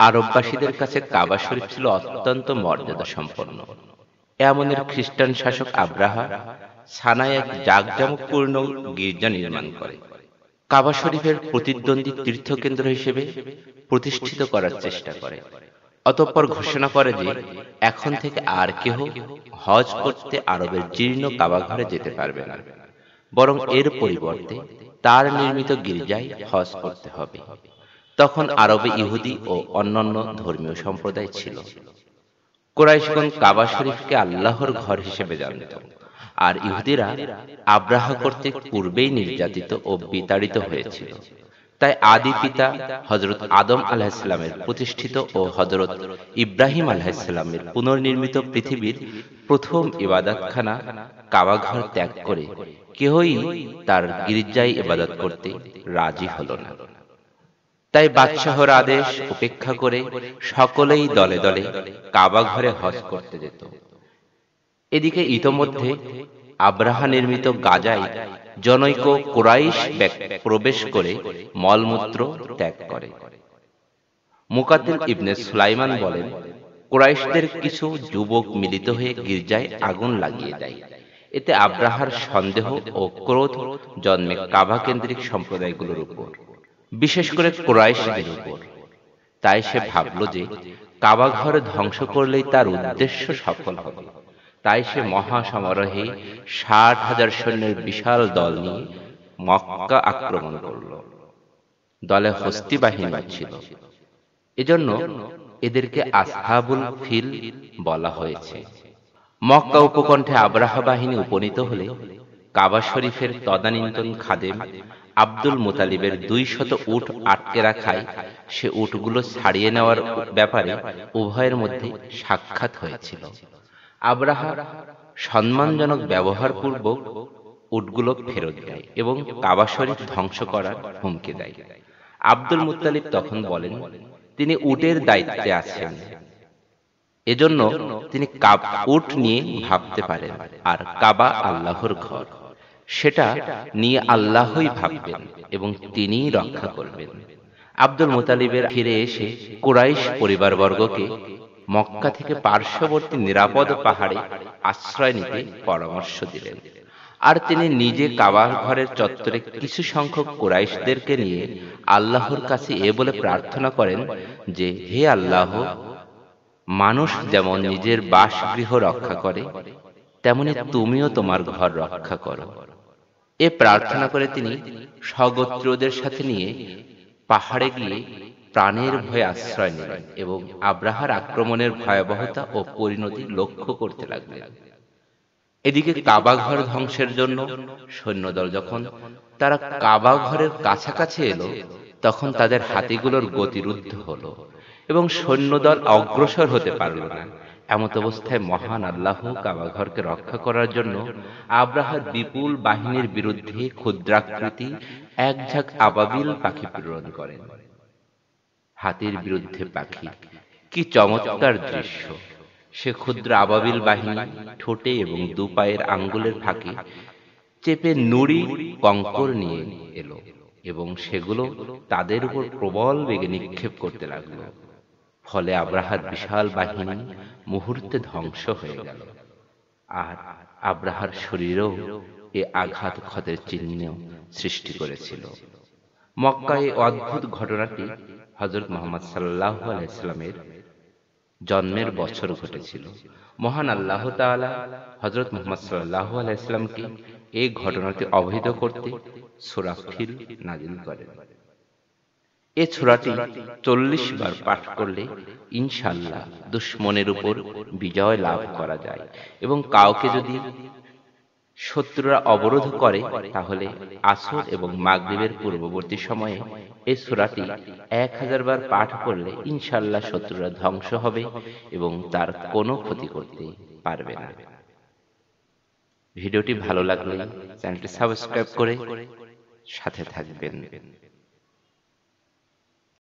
আরববাসীদের কাছে কাবা শরীফ ছিল অত্যন্ত মর্যাদা সম্পন্ন। এমনের খ্রিস্টান শাসক আব্রাহা সানায় এক জাঁকজমকপূর্ণ গির্জা নির্মাণ করে কাবা শরীফের প্রতিদ্বন্দ্বী তীর্থকেন্দ্র হিসেবে প্রতিষ্ঠিত করার চেষ্টা করে। অতঃপর ঘোষণা করে যে এখন থেকে আর কেহ হজ করতে আরবের জীর্ণ কাবাঘরে যেতে পারবে না, বরং এর পরিবর্তে তার নির্মিত গির্জায় হজ করতে হবে। তখন আরবে ইহুদি ও অন্যান্য ধর্মীয় সম্প্রদায় ছিল। কুরাইশগণ কাবা শরীফকে আল্লাহর ঘর হিসেবে জানত, আর ইহুদিরা আব্রাহা কর্তৃক পূর্বেই নির্যাতিত ও বিতাড়িত হয়েছিল। তাই আদি পিতা হযরত আদম আলাইহিসসালামের প্রতিষ্ঠিত ও হযরত ইব্রাহিম আলাইহিসসালামের পুনর্নির্মিত পৃথিবীর প্রথম ইবাদতখানা কাবাঘর ত্যাগ করে কেহই তার গির্জায় ইবাদত করতে রাজি হল না। তাই বাদশাহর আদেশ উপেক্ষা করে সকলেই দলে দলে কাবা ঘরে হজ করতে যেত। এদিকে ইতোমধ্যে আব্রাহা নির্মিত গাজায় জনৈক কুরাইশ প্রবেশ করে মলমূত্র ত্যাগ করে। মুকাতিল ইবনে সুলাইমান বলেন, কুরাইশদের কিছু যুবক মিলিত হয়ে গির্জায় আগুন লাগিয়ে দেয়। এতে আব্রাহার সন্দেহ ও ক্রোধ জন্মে কাবা কেন্দ্রিক সম্প্রদায়গুলোর উপর, বিশেষ করে কুরাইশদের উপর। তাই সে ভাবল যে কাবা ঘর ধ্বংস করলেই তার উদ্দেশ্য সফল হবে। তাই সে মহাসমারোহে ৬০,০০০ সৈন্যের বিশাল দল নিয়ে মক্কা আক্রমণ করল। দলে হস্তি বাহিনী ছিল, এজন্য এদেরকে আসহাবুল ফিল বলা হয়েছে। মক্কা উপকণ্ঠে আব্রাহা বাহিনী উপনীত হলে কাবা শরীফের তদানীন্তন খাদেম আব্দুল মুতালিবের ২০০ উট আটকে রাখায় সে উটগুলো ছাড়িয়ে নেওয়ার ব্যাপারে উভয়ের মধ্যে সাক্ষাৎ হয়েছিল। আব্রাহা সম্মানজনক ব্যবহার পূর্বক উটগুলো ফেরত দেয় এবং কাবা শরীফ ধ্বংস করার হুমকি দেয়। আব্দুল মুত্তালিব তখন বলেন, তিনি উটের দায়িত্বে আছেন, এজন্য তিনি উট নিয়ে ভাবতে পারেন, আর কাবা আল্লাহর ঘর, সেটা নিয়ে আল্লাহই ভাববেন এবং তিনিই রক্ষা করবেন। আব্দুল মুতালিবের ফিরে এসে কুরাইশ পরিবারবর্গকে মক্কা থেকে পার্শ্ববর্তী নিরাপদ পাহাড়ে আশ্রয় নিতে পরামর্শ দিলেন। আর তিনি নিজে কাবার ঘরের চত্বরে কিছু সংখ্যক কুরাইশদেরকে নিয়ে আল্লাহর কাছে এ বলে প্রার্থনা করেন যে, হে আল্লাহ, মানুষ যেমন নিজের বাসগৃহ রক্ষা করে, তেমনি তুমিও তোমার ঘর রক্ষা করো। এ প্রার্থনা করে তিনি স্বগোত্রীয়দের সাথে নিয়ে পাহাড়ে গিয়ে প্রাণের ভয়ে আশ্রয় নিলেন এবং আব্রাহার আক্রমণের ভয়াবহতা ও পরিণতি লক্ষ্য করতে লাগলেন। এদিকে কাবা ঘর ধ্বংসের জন্য সৈন্যদল যখন তারা কাবা ঘরের কাছাকাছি এলো, তখন তাদের হাতিগুলোর গতিরুদ্ধ হলো এবং সৈন্যদল অগ্রসর হতে পারল না। এমত অবস্থায় মহান আল্লাহ কাবা ঘরকে রক্ষা করার জন্য আব্রাহার বিপুল বাহিনীর বিরুদ্ধে ক্ষুদ্রাকৃতি এক ঝাঁক আবাবিল পাখি প্রেরণ করেন। হাতির বিরুদ্ধে পাখি, কি চমৎকার দৃশ্য! সে ক্ষুদ্র আবাবিল বাহিনী ঠোঁটে এবং দুপায়ের আঙ্গুলের ফাঁকে চেপে নুড়ি কঙ্কর নিয়ে এলো এবং সেগুলো তাদের উপর প্রবল বেগে নিক্ষেপ করতে লাগলো। ফলে আব্রাহার বিশাল বাহিনী মুহূর্তে ধ্বংস হয়ে গেল, আর আব্রাহার শরীরেও এ আঘাত ক্ষতের চিহ্ন সৃষ্টি করেছিল। মক্কায় এই অদ্ভুত ঘটনাটি হযরত মুহাম্মদ সাল্লাল্লাহু আলাইহি সাল্লামের জন্মের বছর ঘটেছিল। মহান আল্লাহ তাআলা হযরত মুহাম্মদ সাল্লাল্লাহু আলাইহি সাল্লামকে এই ঘটনাটি অবহিত করতে সূরা ফিল নাযিল করেন। এই সূরাটি ৪০ বার পাঠ করলে ইনশাআল্লাহ দুশমনের উপর বিজয় লাভ করা যায়, এবং কাউকে যদি শত্রুরা অবরোধ করে, তাহলে আসর এবং মাগরিবের পূর্ববর্তী সময়ে এই সূরাটি ১০০০ বার পাঠ করলে ইনশাআল্লাহ শত্রুরা ধ্বংস হবে এবং তার কোনো ক্ষতি করতে পারবে না। ভিডিওটি ভালো লাগলে চ্যানেলটি সাবস্ক্রাইব করে সাথে থাকবেন।